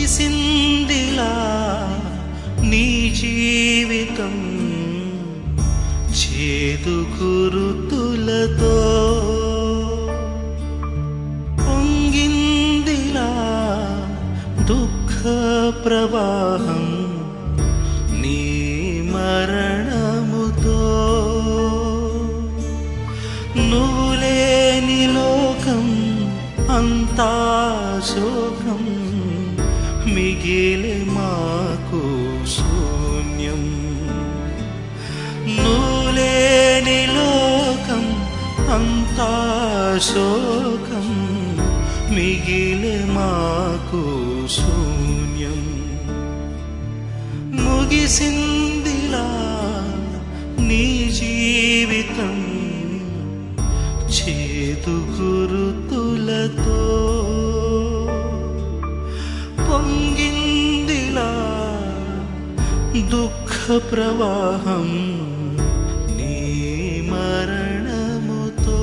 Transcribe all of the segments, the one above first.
ముగిసిందిలా నీ జీవితం చేదు గురుతులతో పొంగిందిలా దుఃఖ ప్రవాహం నీ మరణముతో నువ్వు లేని లోకం అంతా శోకం మిగిలే మాకు శూన్యం నువ్వు లేని లోకం అంతా శోకం మిగిలే మాకు శూన్యం ముగిసిందిలా నీ జీవితం చేదు గురుతులతో పొంగిందిలా దుఃఖ ప్రవాహం నీ మరణముతో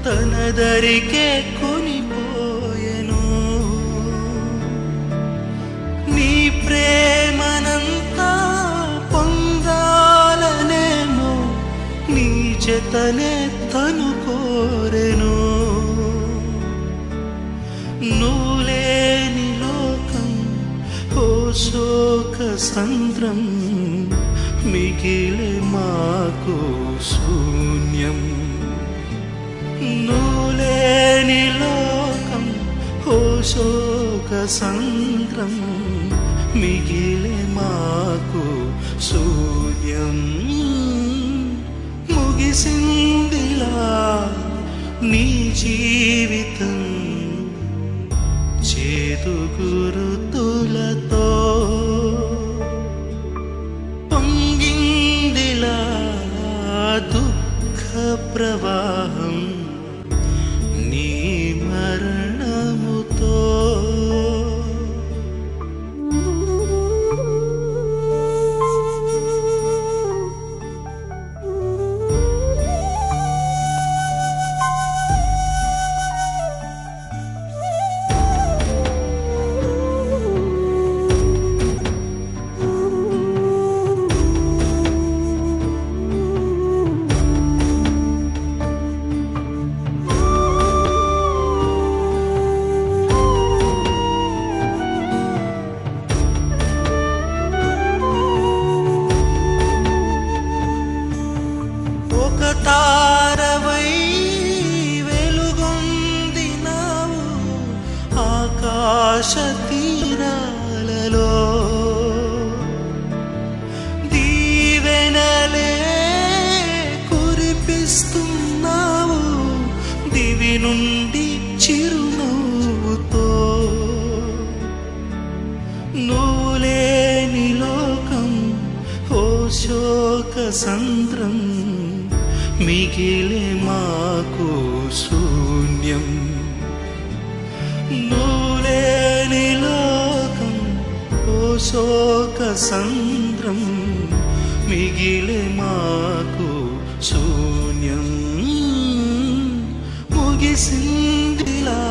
తనదరికే కొనిపోయెను నీ ప్రేమనంతా పొందాలనేమో నీ జతనే తను కోరెను నువ్వు లేని లోకం ఓ శోక సంద్రం మిగిలే మాకు శూన్యం నువ్వు లేని లోకం ఓ శోక సంద్రం మిగిలే మాకు శూన్యం ముగిసిందిలా నీ జీవితం చేదు గురుతులతో పొంగిందిలా దుఃఖ ప్రవాహం నీ మరణముతో తారవై వెలుగొందినావు ఆకాశ తీరాలలో దీవెనలే కురిపిస్తున్నావు దివి నుండి చిరునవ్వుతో నువ్వు లేని లోకం ఓ శోక సంద్రం మిగిలే మాకు శూన్యం నువ్వు లేని లోకం ఓ శోక సంద్రం మిగిలే మాకు శూన్యం ముగిసిందిలా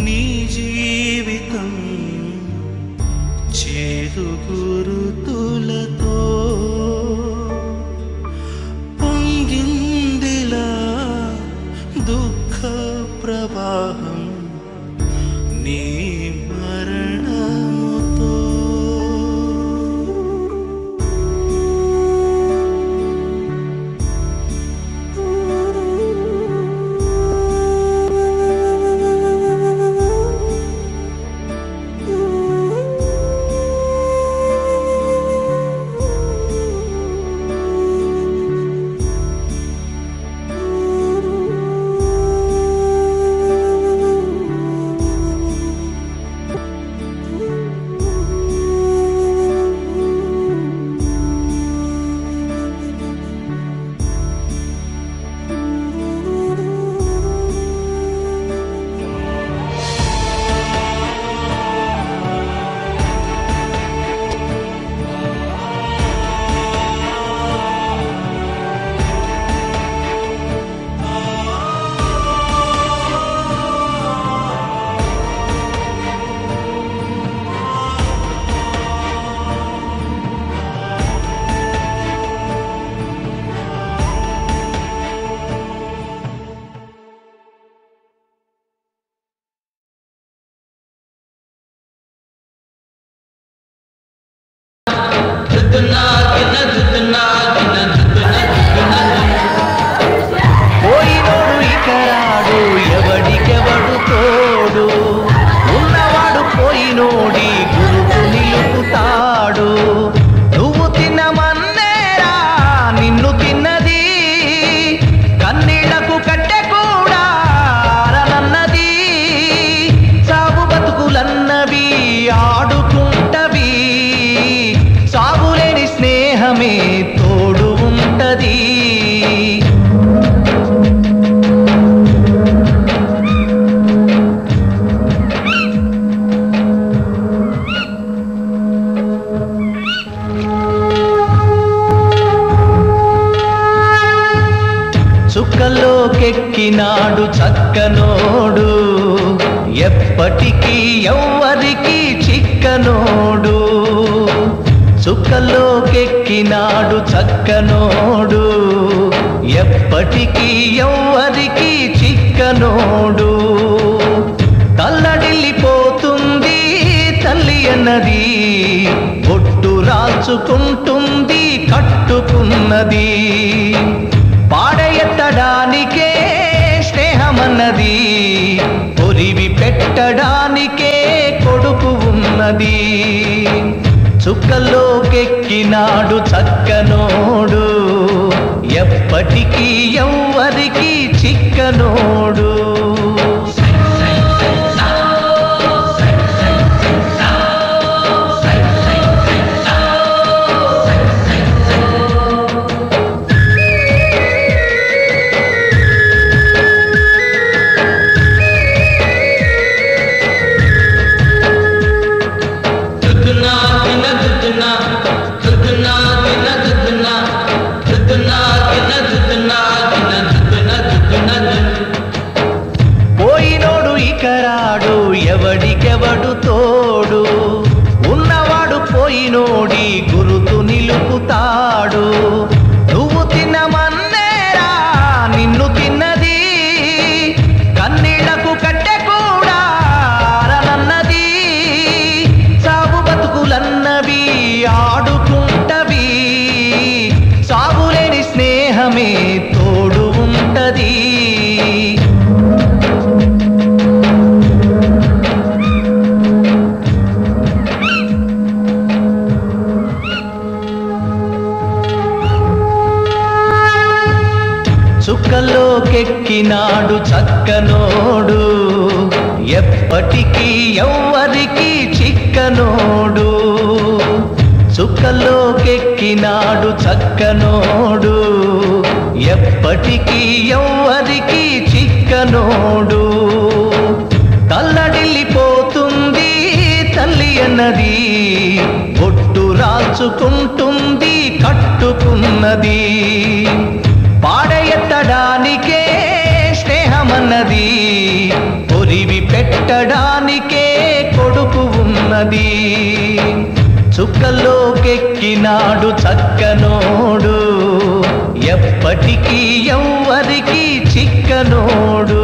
నీ జీవితం చేదు గురుతులతో పొంగిందిలా दुख చుక్కలోకెక్కినాడు చక్కనోడు, ఎప్పటికీ ఎవ్వరికి చిక్కనోడు. చుక్కలోకెక్కినాడు చక్కనోడు, ఎప్పటికీ ఎవ్వరికి చిక్కనోడు. తల్లడిల్లిపోతుంది తల్లి అన్నది, బొట్టు రాల్చుకుంటుంది కట్టుకున్నది. పాడెత్తడానికే స్నేహమన్నది, పొరివి పెట్టడానికే కొడుకు ఉన్నది. చుక్కలోకెక్కినాడు చక్కనోడు, ఎప్పటికీ ఎవ్వరికి చిక్కనోడు. పోయినోడు ఇకరాడు, ఎవడికెవడు తోడు, ఉన్నవాడు పోయినోడి గురుతు నిలుపుతాడు. నువ్వు తినమన్నేరా నిన్ను తిన్నది, కన్నీళ్లకు కట్టె కూడా అరనన్నది. సాగు బతుకులన్నవి ఆడుకుంటవి, సాగులేని స్నేహమే తోడు ఉంటది. చుక్కలోకెక్కినాడు చక్కనోడు, ఎప్పటికీ ఎవ్వరికి చిక్కనోడు. చుక్కలోకెక్కినాడు చక్కనోడు, ఎప్పటికీ ఎవ్వరికి చిక్కనోడు. తల్లడిల్లిపోతుంది తల్లి అన్నది, బొట్టు రాల్చుకుంటుంది కట్టుకున్నది. పాడెత్తడానికే స్నేహమన్నది, పొరివి పెట్టడానికే కొడుకు ఉన్నది. చుక్కలోకెక్కినాడు చక్కనోడు, ఎప్పటికీ ఎవ్వరికి చిక్కనోడు.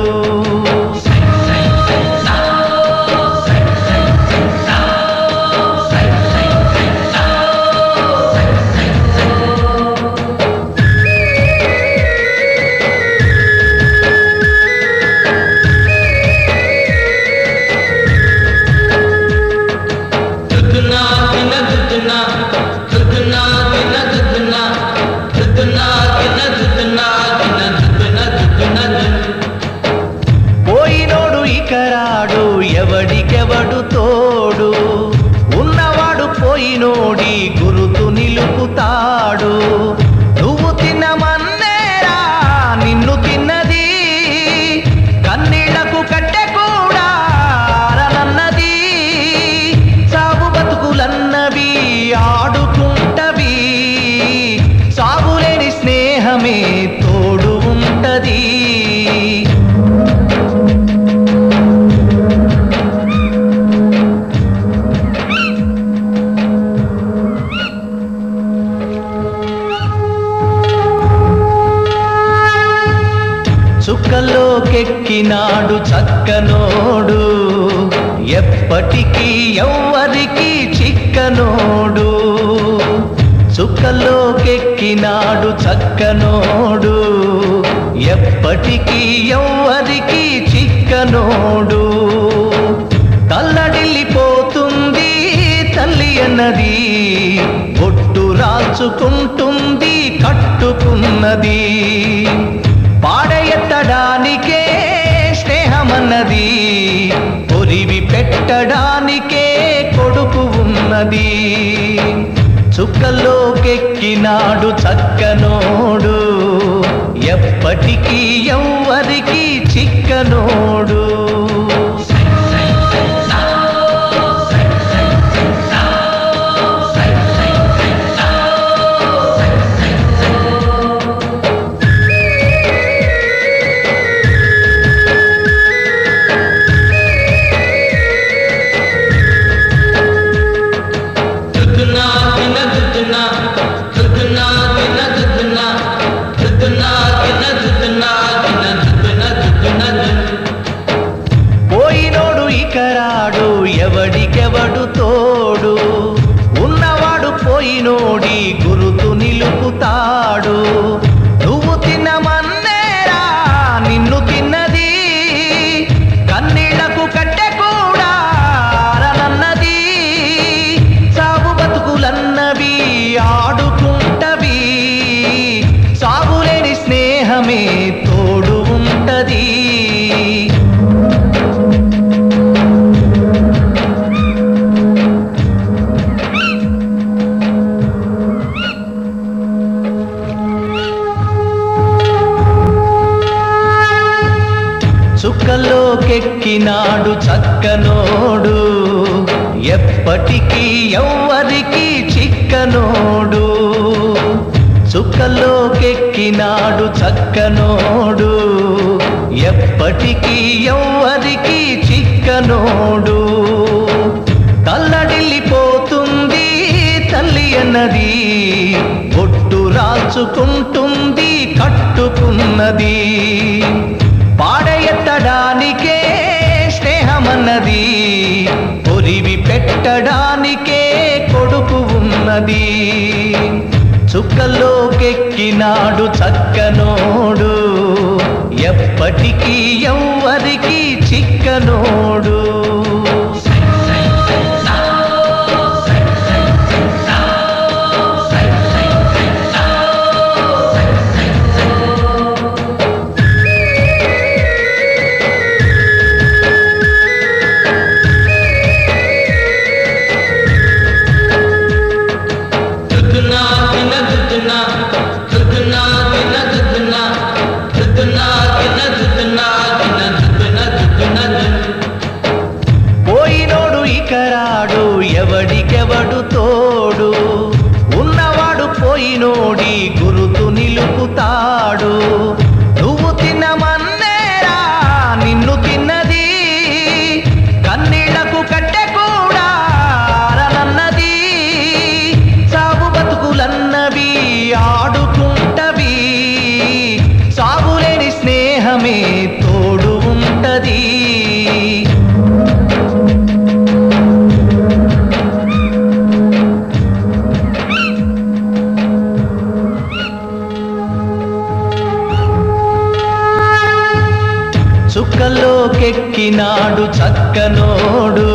పోయినోడు ఇకరాడు, ఎవడికెవడు తోడు, ఉన్నవాడు పోయినోడి గురుతు నిలుపుతాడు. నువ్వు తినమన్నేరా నిన్ను తిన్నది, కన్నీళ్లకు కట్టె కూడా అరనన్నది. సాగు బతుకులన్నవి ఆడుకుంటవి, సాగులేని స్నేహమే తోడు ఉంటది. చుక్కలోకెక్కినాడు చక్కనోడు, ఎప్పటికీ ఎవ్వరికి చిక్కనోడు. చుక్కలోకెక్కినాడు చక్కనోడు, ఎప్పటికీ ఎవ్వరికి చిక్కనోడు. తల్లడిల్లిపోతుంది తల్లి అన్నది, బొట్టు రాల్చుకుంటుంది కట్టుకున్నది. పాడెత్తడానికే స్నేహమన్నది, పొరివి పెట్టడానికే కొడుకు ఉన్నది. చుక్కలోకెక్కినాడు చక్కనోడు, ఎప్పటికీ ఎవ్వరికి చిక్కనోడు. చుక్కల్లోకెక్కినాడు చక్కనోడు ఎప్పటికీ ఎవ్వరికి చిక్కనోడు చుక్కల్లోకెక్కినాడు చక్కనోడు ఎప్పటికీ ఎవ్వరికి చిక్కనోడు తల్లడిల్లిపోతుంది తల్లి అన్నది బొట్టు రాల్చుకుంటుంది కట్టుకున్నది పాడెత్తడానికే స్నేహమన్నది పొరివి పెట్టడానికే కొడుకు ఉన్నది చుక్కల్లోకెక్కినాడు చక్కనోడు ఎప్పటికీ ఎవ్వరికి చిక్కనోడు పోయినోడు ఇకరాడు ఎవడికెవడు తోడు ఉన్నవాడు పోయినోడి గురుతు నిలుపుతాడు నువ్వు తినమన్నేరా నిన్ను తిన్నది కన్నీళ్లకు కట్టె కూడా అరనన్నది సాగు బతుకులన్నవి ఆడుకుంటవి సాగులేని స్నేహమే తోడు ఉంటది చుక్కల్లోకెక్కినాడు చక్కనోడు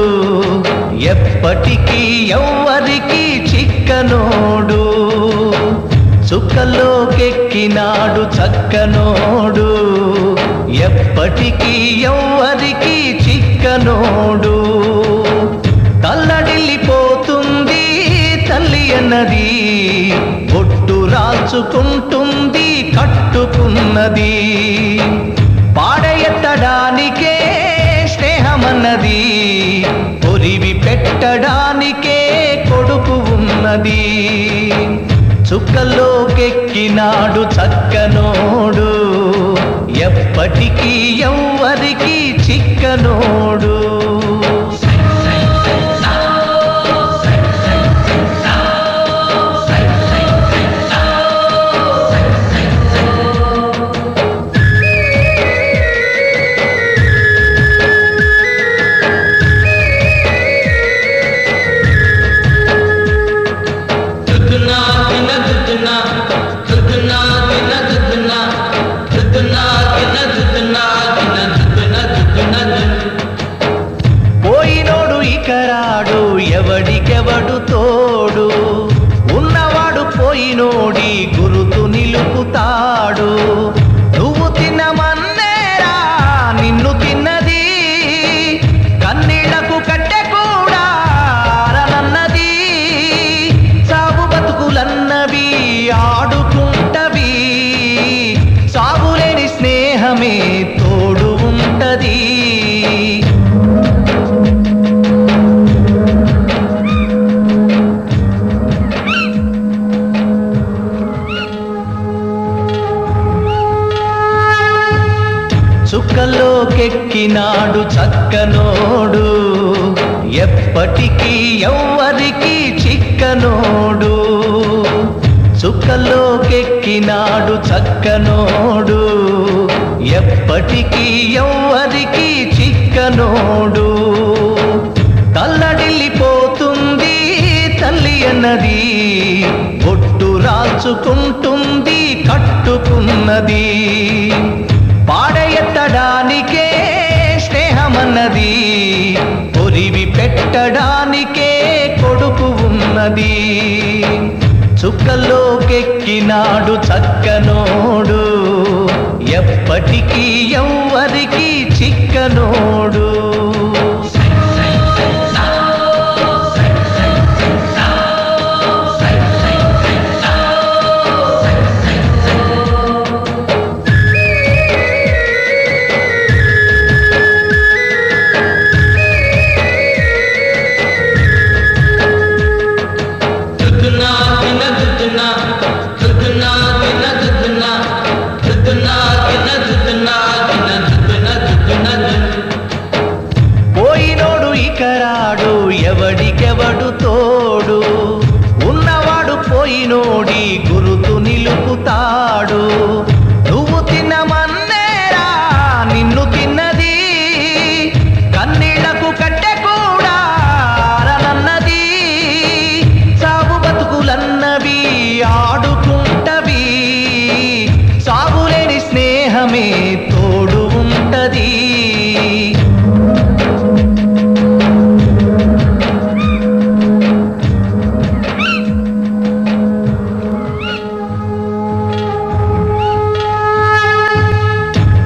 ఎప్పటికీ ఎవ్వరికి చిక్కనోడు చుక్కల్లోకెక్కినాడు చక్కనోడు ఎప్పటికీ ఎవ్వరికి చిక్కనోడు తల్లడిల్లిపోతుంది తల్లి అన్నది బొట్టు రాల్చుకుంటుంది కట్టుకున్నది పాడెత్తడానికే స్నేహమన్నది పొరివి పెట్టడానికే కొడుకు ఉన్నది చుక్కల్లోకెక్కినాడు చక్కనోడు ఎప్పటికీ ఎవ్వరికి చిక్కనోడు పోయినోడు ఇకరాడు ఎవడికెవడు తోడు ఉన్నవాడు పోయినోడి గురుతు నిలుపుతాడు నువ్వు తినమన్నేరా నిన్ను తిన్నది కన్నీళ్లకు కట్టె కూడా అరనన్నది సాగు బతుకులన్నవి ఆడుకుంటవి సాగులేని స్నేహమే తోడు ఉంటది చుక్కల్లోకెక్కినాడు చక్కనోడు ఎప్పటికీ ఎవ్వరికి చిక్కనోడు చుక్కల్లోకెక్కినాడు చక్కనోడు ఎప్పటికీ ఎవ్వరికి చిక్కనోడు తల్లడిల్లిపోతుంది తల్లి అన్నది బొట్టు రాల్చుకుంటుంది కట్టుకున్నది పాడెత్తడానికే స్నేహమన్నది పొరివి పెట్టడానికే కొడుకు ఉన్నది చుక్కల్లోకెక్కినాడు చక్కనోడు ఎప్పటికీ ఎవ్వరికి చిక్కనోడు ఉన్నది.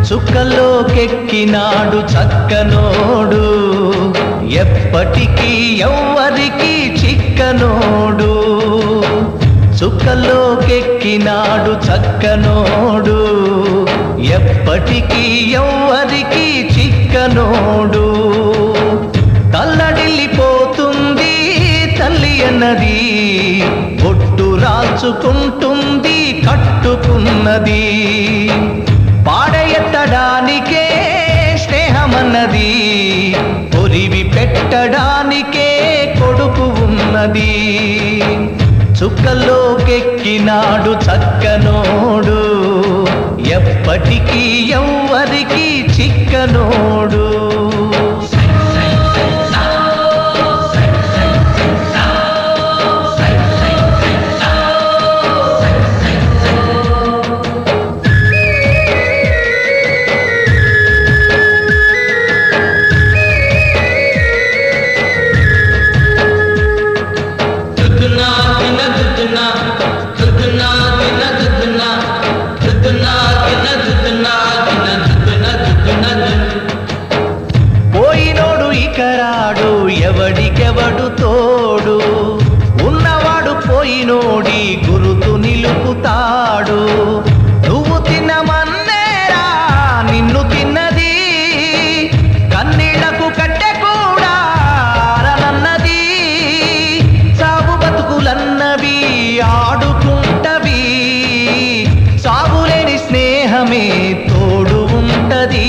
చుక్కలోకెక్కినాడు చక్కనోడు, ఎప్పటికీ ఎవ్వరికి చిక్కనోడు. చుక్కలోకెక్కినాడు చక్కనోడు, ఎప్పటికీ ఎవ్వరికి చిక్కనోడు. తల్లడిల్లిపోతుంది తల్లి అన్నది, బొట్టు రాల్చుకుంటుంది కట్టుకున్నది. పాడెత్తడానికే స్నేహమన్నది, పొరివి పెట్టడానికే కొడుకు ఉన్నది. చుక్కలోకెక్కినాడు చక్కనోడు, ఎప్పటికీ ఎవ్వరికి చిక్కనోడు. పోయినోడు ఇకరాడు, ఎవడికెవడు తోడు, ఉన్నవాడు పోయినోడి గురుతు నిలుపుతాడు. నువ్వు తినమన్నేరా నిన్ను తిన్నది, కన్నీళ్లకు కట్టె కూడా అరనన్నది. సాగు బతుకులన్నవి ఆడుకుంటవి, సాగులేని స్నేహమే తోడు ఉంటది.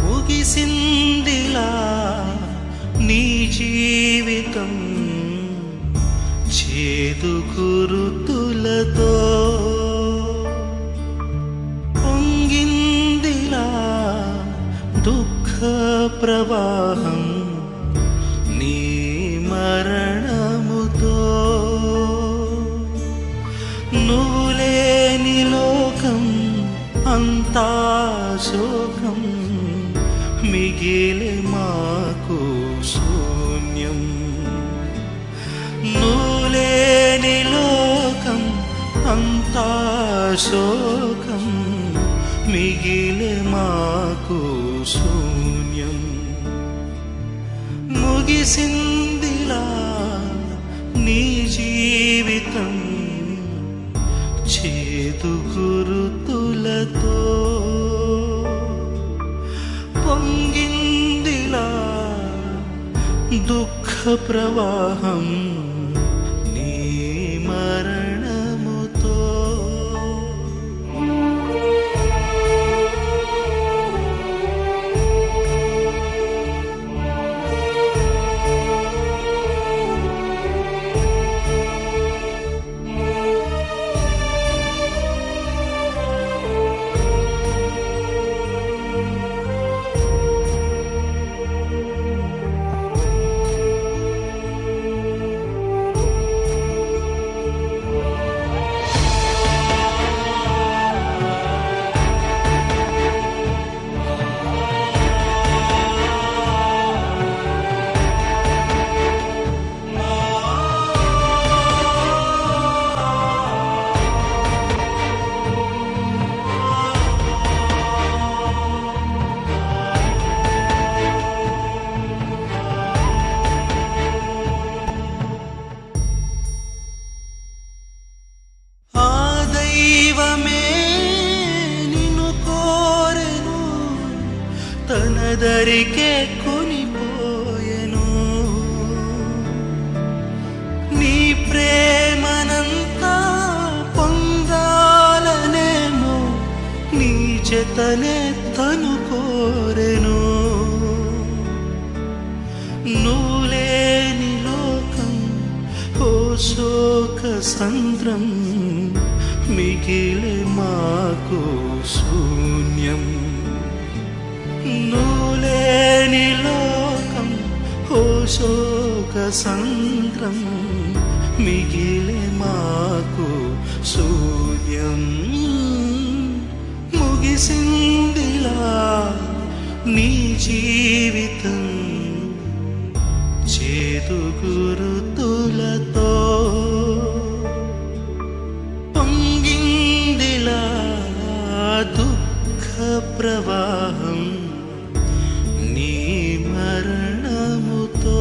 ముగిసిందిలా నీ జీవితం చేదు గురుతులతో, పొంగిందిలా దుఃఖ ప్రవాహం నీ మరణముతో. నువ్వు లేని లోకం అంతా శోకం, మిగిలే మాకు శూన్యం. నువ్వు లేని లోకం అంతా శోకం, మిగిలే మాకు శూన్యం. ముగిసిందిలా నీ జీవితం చేదు గురుతులతో, పొంగిందిలా దుఃఖ ప్రవాహం నీ మరణముతో. దరికే కొనిపోయెను. నీ ప్రేమనంతా పొందాలనేమో నీ జతనే తను కోరెను. నువ్వు లేని లోకం ఓ శోక సంద్రం, మిగిలే మాకు శూన్యం. నువ్వు లేని లోకం ఓ శోక సంద్రం, మిగిలే మాకు శూన్యం. ముగిసిందిలా నీ జీవితం చేదు గురుతులతో. పొంగిందిలా దుఃఖ ప్రవాహం నీ మరణముతో.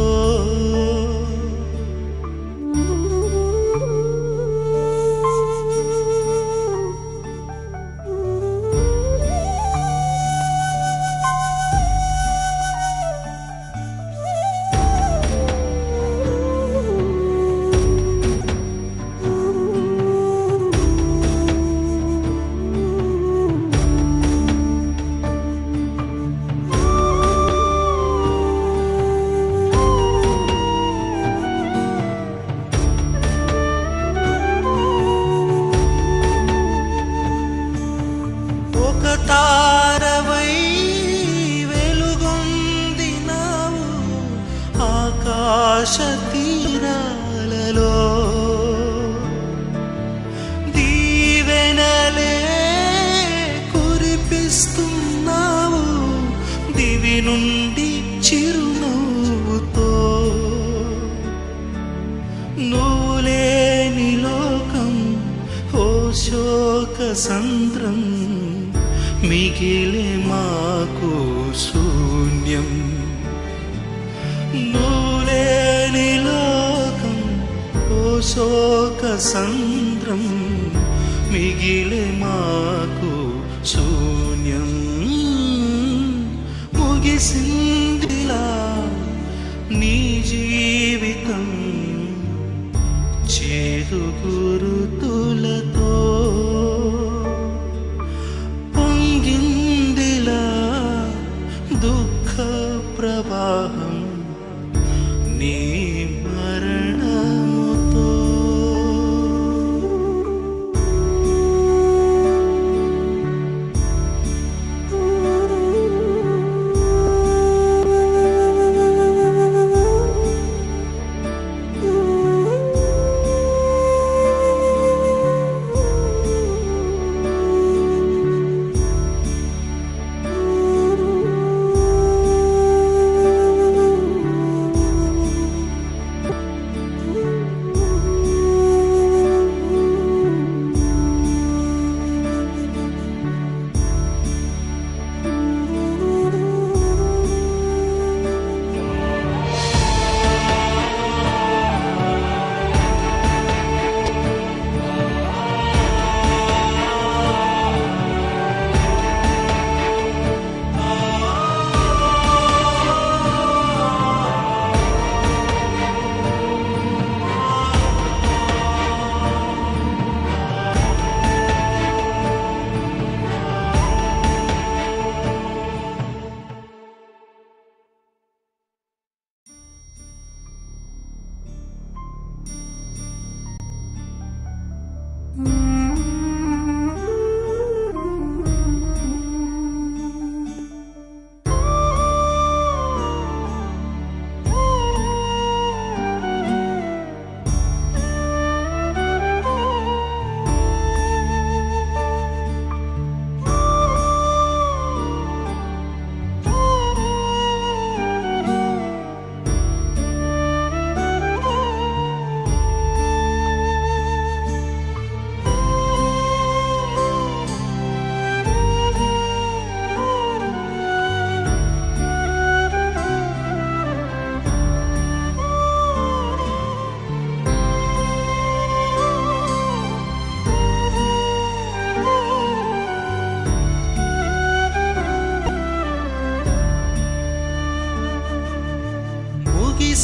తారవై వెలుగొందినావు ఆకాశ తీరాలలో. దీవెనలే కురిపిస్తున్నావు దివి నుండి చిరునవ్వుతో. నువ్వు లేని లోకం ఓ శోక సంద్రం, మిగిలే మాకు శూన్యం. నువ్వు లేని లోకం ఓ శోక సంద్రం, మిగిలే మాకు శూన్యం. ముగిసిందిలా నీ జీవితం చేదు గురుతులతో. పొంగిందిలా దుఃఖ ప్రవాహం నీ మరణముతో.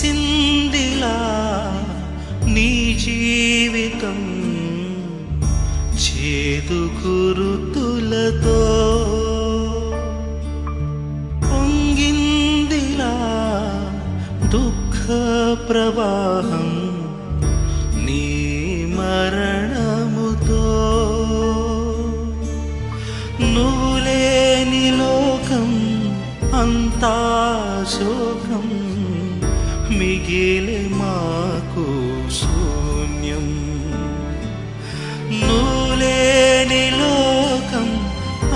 ముగిసిందిలా నీ జీవితం చేదు గురుతులతో పొంగిందిలా దుఃఖ ప్రవాహం నీ మరణముతో నువ్వు లేని లోకం అంతా శోకం మిగిలే మాకు శూన్యం నువ్వు లేని లోకం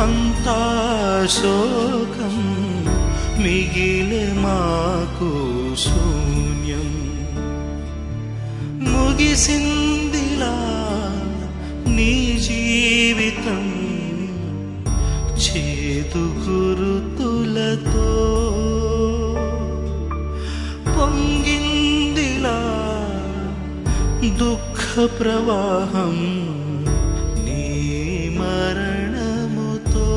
అంతా శోకం మిగిలే మాకు శూన్యం ముగిసిందిలా నీ జీవితం చేదు గురుతులతో పొంగిందిలా దుఃఖ ప్రవాహం నీ మరణముతో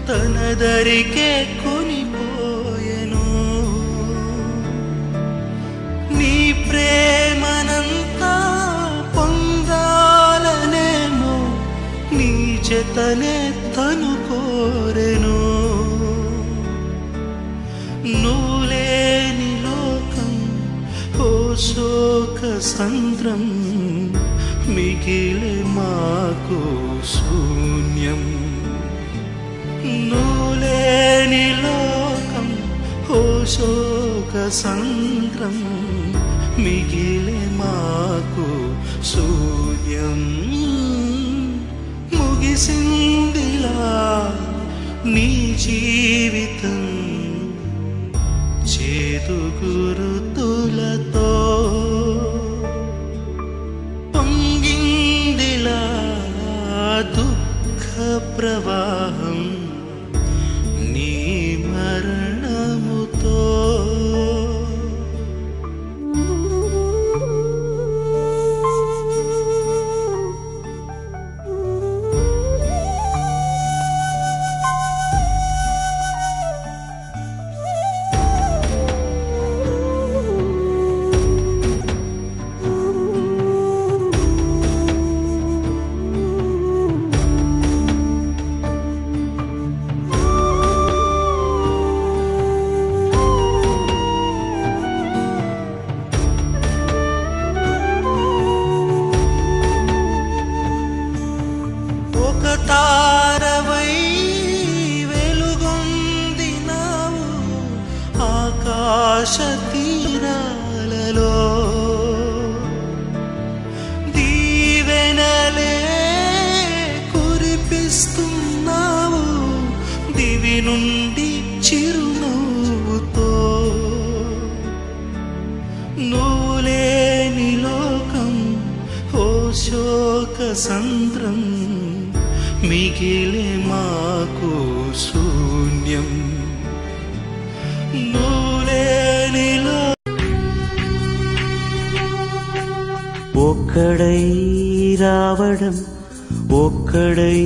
తనదరికే కొనిపోయెను నీ ప్రేమనంతా పొందాలనేమో నీ జతనే తను కోరెను నువ్వు లేని లోకం ఓ శోక సంద్రం మిగిలే మాకు శూన్యం నువ్వు లేని లోకం ఓ శోక సంద్రం మిగిలే మాకు శూన్యం ముగిసిందిలా నీ జీవితం చేదు గురుతులతో పొంగిందిలా దుఃఖ ప్రవాహం నీ మరణముతో తారవై వెలుగొందినావు ఆకాశ తీరాలలో దీవెనలే కురిపిస్తున్నావు దివి నుండి చిరునవ్వుతో నువ్వు లేని లోకం ఓ శోక సంద్రం మిగిలే మాకు శూన్యం నువ్వు లేని ఒక్కడై రావడం ఒక్కడై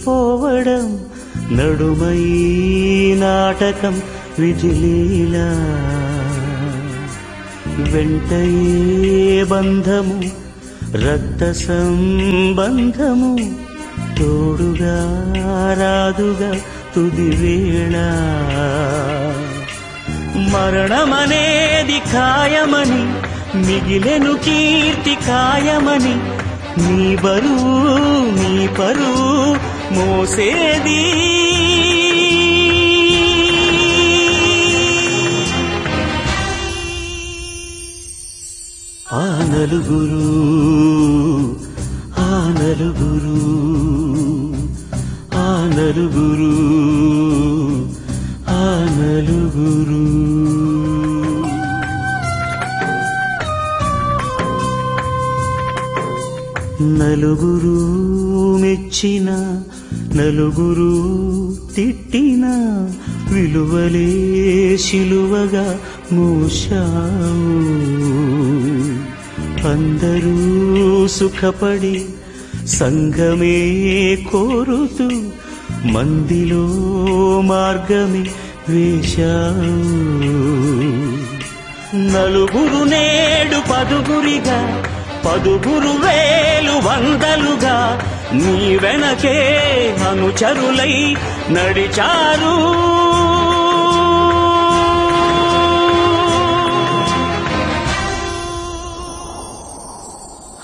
పోవడం నడుమై నాటకం విజిలీలా వెంటయే బంధము రక్త సంబంధము తోడుగా రాదుగా తుది వేళ మరణమనేది ఖాయమని మిగిలెను కీర్తి కాయమని నీ బరువు నీ పరువు మోసేది ఆ నలుగురు ఆ నలుగురు ఆ నలుగురు ఆ నలుగురు నలుగురు మెచ్చిన నలుగురు తిట్టిన విలువలే శిలువగా మోశావు అందరూ సుఖపడి సంగమే కోరుతూ మందిలో మార్గమే వేశావు నలుగురు నేడు పదుగురిగా పదుగురు వేలు వందలుగా నీ వెనకే అనుచరులై నడిచారు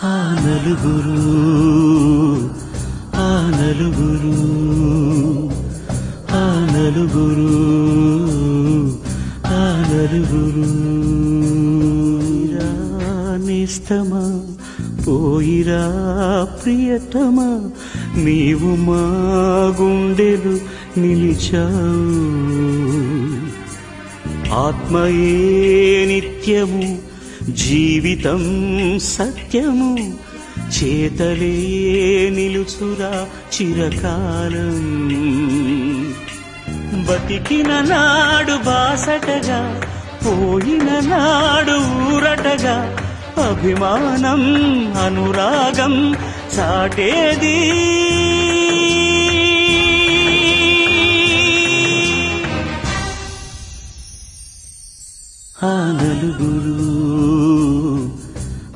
ఆ నలుగురు ఆ నలుగురు ఆ నలుగురు ఆ నలుగురు నేస్తమా పోయిరా ప్రియతమా నీవు మా గుండెలు నిలిచావు ఆత్మయే నిత్యము జీవితం సత్యము చేతలే నిలుచురా చిరకాలం బతికిన నాడు బాసటగా పోయిన నాడు ఊరటగా అభిమానం అనురాగం చాటేది ఆ నలుగురు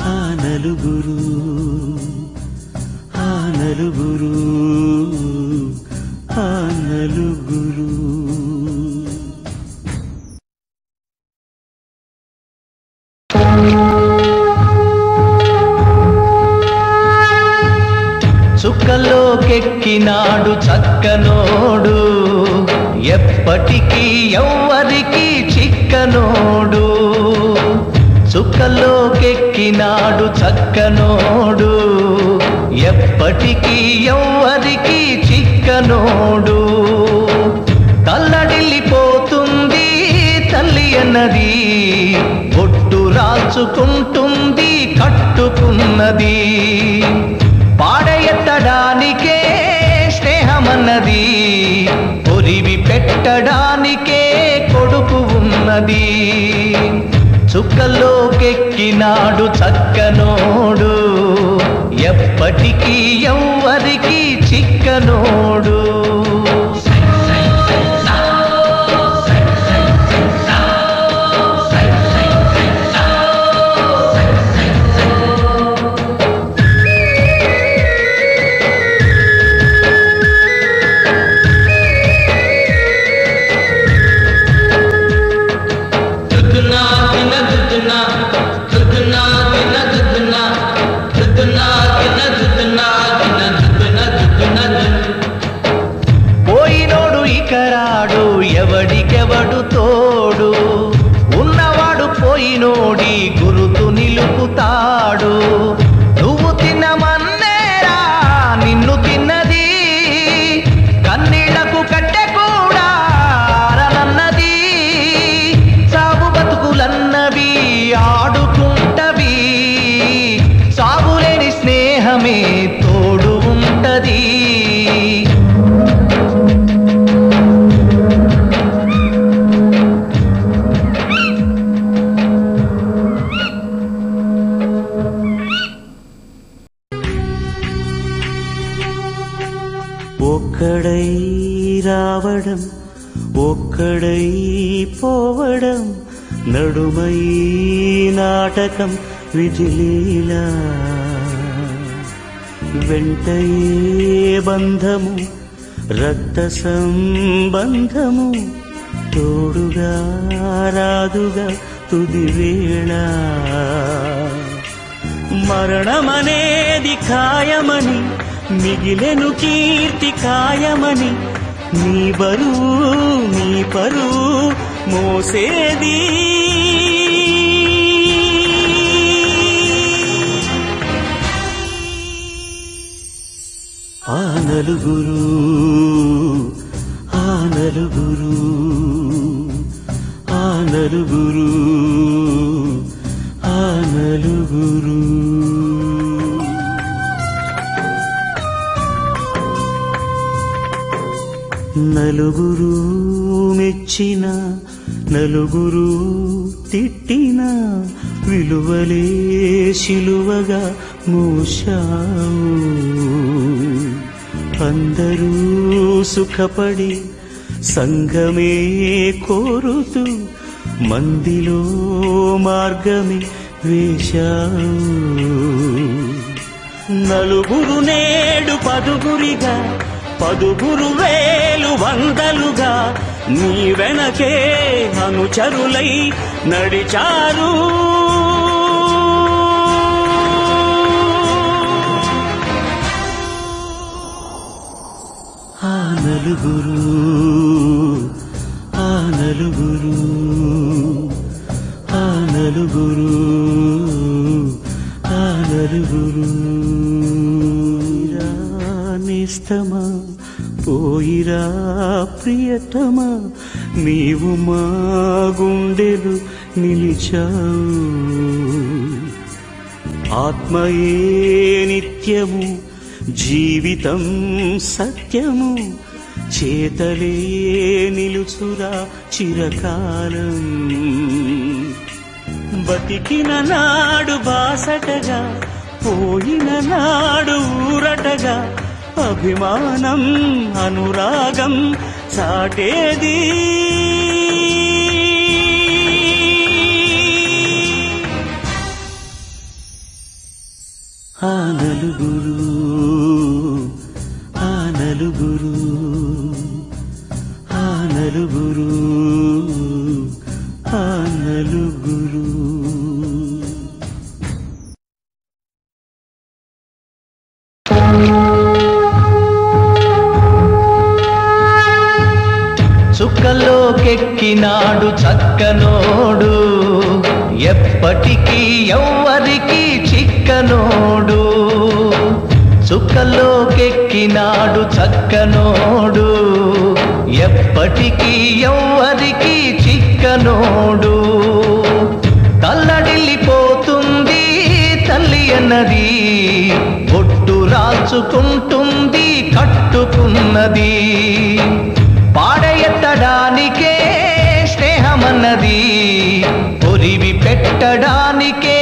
ఆ నలుగురు ఆ నలుగురు ఆ నలుగురు చుక్కలోకెక్కినాడు చక్కనోడు ఎప్పటికీ ఎవ్వరికి చిక్కనోడు చుక్కలోకెక్కినాడు చక్కనోడు ఎప్పటికీ ఎవ్వరికి చిక్కనోడు తల్లడిల్లిపోతుంది తల్లి అన్నది బొట్టు రాచుకుంటుంది కట్టుకున్నది పాడెత్తడానికే స్నేహమన్నది పొరివి పెట్టడానికే కొడుకు ఉన్నది చుక్కలోకెక్కినాడు చక్కనోడు ఎప్పటికీ ఎవ్వరికి చిక్కనోడు పోయినోడు ఇకరాడు ఎవడికెవడు తోడు ఉన్నవాడు పోయినోడి గురుతు నిలుపుతాడు నువ్వు తినమన్నేరా నిన్ను తిన్నది కన్నీళ్లకు కట్టె కూడా అరనన్నది సాగు బతుకులన్నవి ఆడుకుంటవి సాగులేని స్నేహమే తోడు ఉంటది ఒక్కడై రావడం ఒక్కడై పోవడం నడుమై నాటకం విధిలీలా వెంటయే బంధము రక్త సంబంధము తోడుగా రాదుగా తుది వేళ మరణమనేది ఖాయమని మిగిలెను కీర్తి కాయమని నీ బరువు నీ పరువు మోసేది ఆ నలుగురు ఆ నలుగురు ఆ నలుగురు ఆ నలుగురు నలుగురు మెచ్చిన నలుగురు తిట్టిన విలువలే శిలువగా మోశావు అందరూ సుఖపడి సంఘమే కోరుతూ మందిలో మార్గమే వేశావు నలుగురు నేడు పదుగురిగా పదుగురు వేలు వందలుగా నీ వెనకే అనుచరులై నడిచారు ఆ నలుగురు ఆ నలుగురు ఆ నలుగురు ఆ నలుగురు నేస్తమా పోయిరా ప్రియతమా నీవు మా గుండెలు నిలిచావు ఆత్మయే నిత్యము జీవితం సత్యము చేతలే నిలుచురా చిరకాలం బతికిన నాడు బాసటగా పోయిన నాడు ఊరటగా అభిమానం అనురాగం చాటేది ఆ నలుగురు ఆ నలుగురు ఆ నలుగురు ఆ నలుగురు చుక్కలోకెక్కినాడు చక్కనోడు ఎప్పటికీ ఎవ్వరికి చిక్కనోడు చుక్కలోకెక్కినాడు చక్కనోడు ఎప్పటికీ ఎవ్వరికి చిక్కనోడు తల్లడిల్లిపోతుంది తల్లి అన్నది బొట్టు రాల్చుకుంటుంది కట్టుకున్నది పాడెత్తడానికే స్నేహమన్నది పొరివి పెట్టడానికే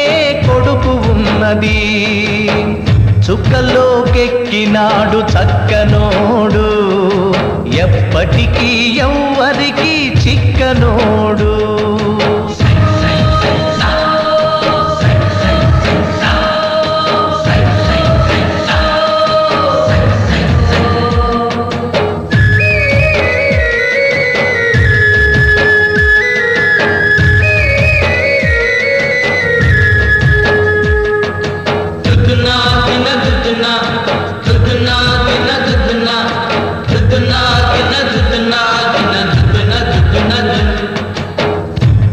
కొడుకు ఉన్నది చుక్కలోకెక్కినాడు చక్కనోడు ఎప్పటికీ ఎవ్వరికి చిక్కనోడు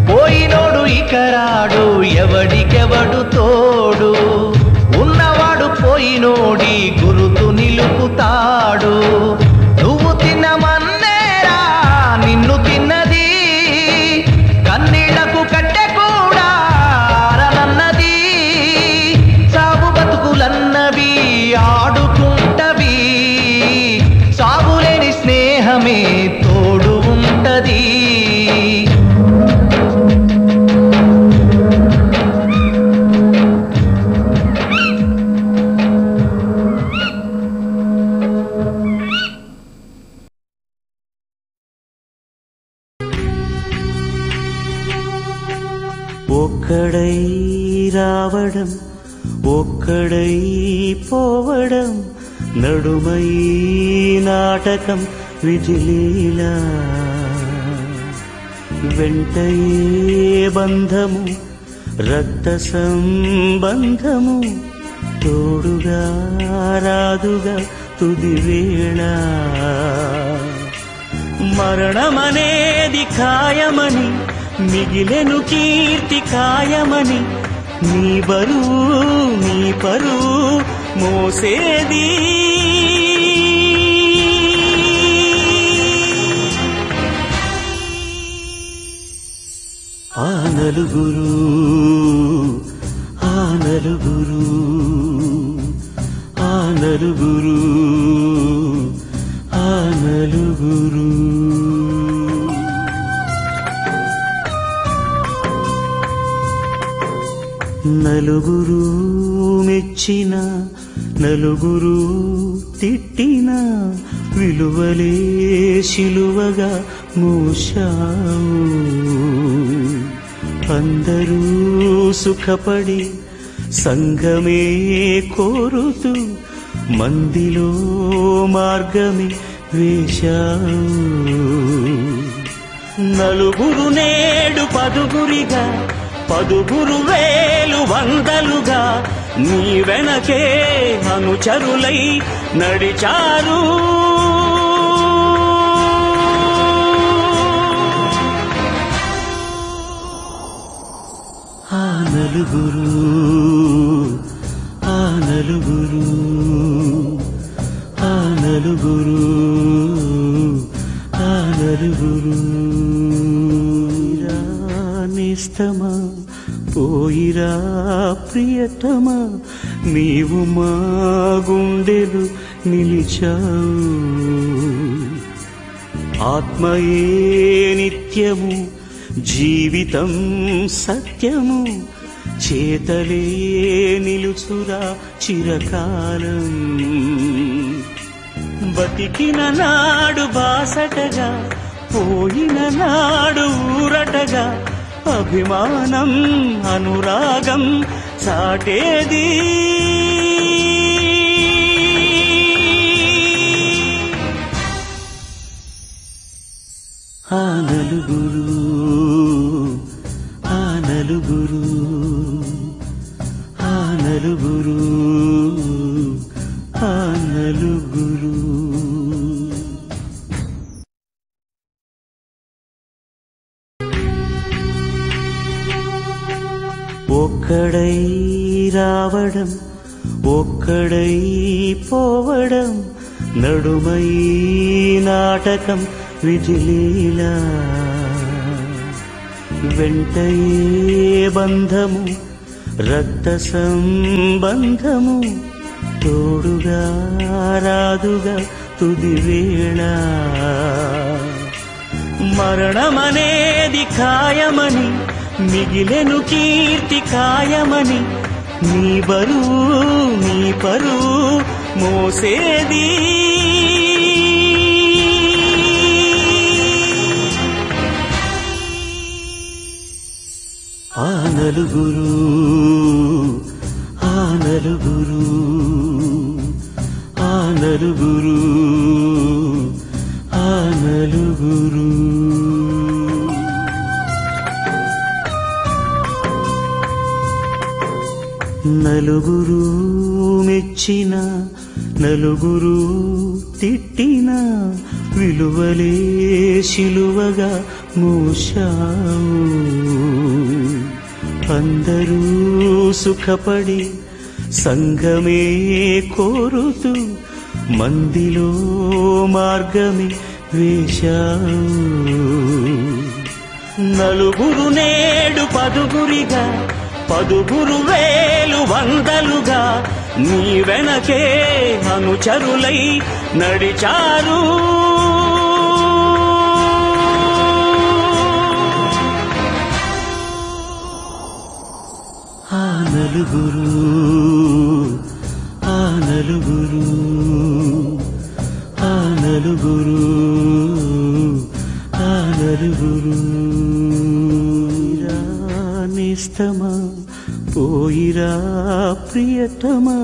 పోయినోడు ఇకరాడు ఎవడికెవడు తోడు ఉన్నవాడు పోయినోడి గురుతు నిలుపుతాడు నువ్వు తినమన్నేరా నిన్ను తిన్నది కన్నీళ్లకు కట్టె కూడా అరనన్నది సాగు బతుకులన్నవి ఆడుకుంటవి సాగులేని స్నేహమే తోడు ఉంటది ఒక్కడై రావడం ఒక్కడై పోవడం నడుమై నాటకం విజిలీలా వెంటయే బంధము రక్త సంబంధము తోడుగా రాదుగా తుది వేళ మరణమనేది ఖాయమని మిగిలెను కీర్తి కాయమని నీ బరువు నీ పరువు మోసేది ఆ నలుగురు ఆ నలుగురు ఆ నలుగురు ఆ నలుగురు నలుగురు మెచ్చిన నలుగురు తిట్టిన విలువలే శిలువగా మోశావు అందరూ సుఖపడి సంగమే కోరుతూ మందిలో మార్గమే వేశావు నలుగురు నేడు పదుగురిగా పదుగురు వేలు వందలుగా నీ వెనకే అనుచరులై నడిచారు ఆ నలుగురు ఆ నలుగురు ఆ నలుగురు ఆ నలుగురు నేస్తమా పోయిరా ప్రియతమా నీవు మా గుండెలు నిలిచావు ఆత్మయే నిత్యము జీవితం సత్యము చేతలే నిలుచురా చిరకాలం బతికిన నాడు బాసటగా పోయిన నాడు ఊరటగా అభిమానం అనురాగం చాటేది ఆ నలుగురు ఆ నలుగురు ఆ నలుగురు ఆ నలుగురు ఒక్కడై రావడం ఒక్కడై పోవడం నడుమై నాటకం విజిలీలా వెంటయే బంధము రక్త సంబంధము తోడుగా రాదుగా తుది వేళ మరణమనేది ఖాయమని మిగిలెను కీర్తి కాయమని నీ బరువు నీ పరువు మోసేది ఆ నలుగురు ఆ నలుగురు ఆ నలుగురు ఆ నలుగురు నలుగురు మెచ్చిన నలుగురు తిట్టిన విలువలే శిలువగా మోశావు అందరూ సుఖపడి సంగమే కోరుతూ మందిలో మార్గమే వేశావు నలుగురు నేడు పదుగురిగా పదుగురు వేలు వందలుగా నీ వెనకే అనుచరులై నడిచారు ఆ నలుగురు ఆ నలుగురు ఆ నలుగురు ఆ నలుగురు నేస్తమా పోయిరా ప్రియతమా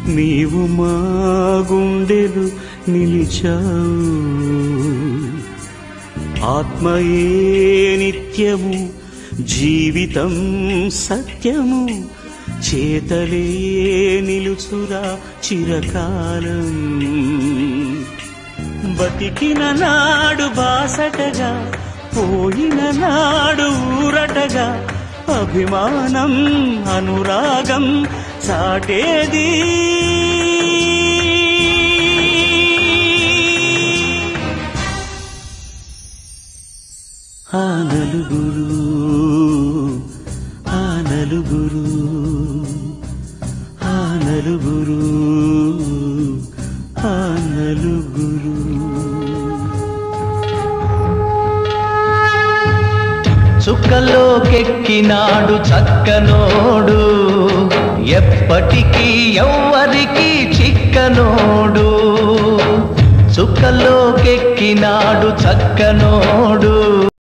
నీవు మా గుండెలు నిలిచావు. ఆత్మయే నిత్యము, జీవితం సత్యము, చేతలే నిలుచురా చిరకాలం. బతికిన నాడు బాసటగా, పోయిన నాడు ఊరటగా, అభిమానం అనురాగం చాటేది. ఆ నలుగురు, ఆ నలుగురు, ఆ నలుగురు, ఆ నలుగురు. చుక్కలోకెక్కినాడు చక్కనోడు, ఎప్పటికీ ఎవ్వరికి చిక్కనోడు. చుక్కలోకెక్కినాడు చక్కనోడు.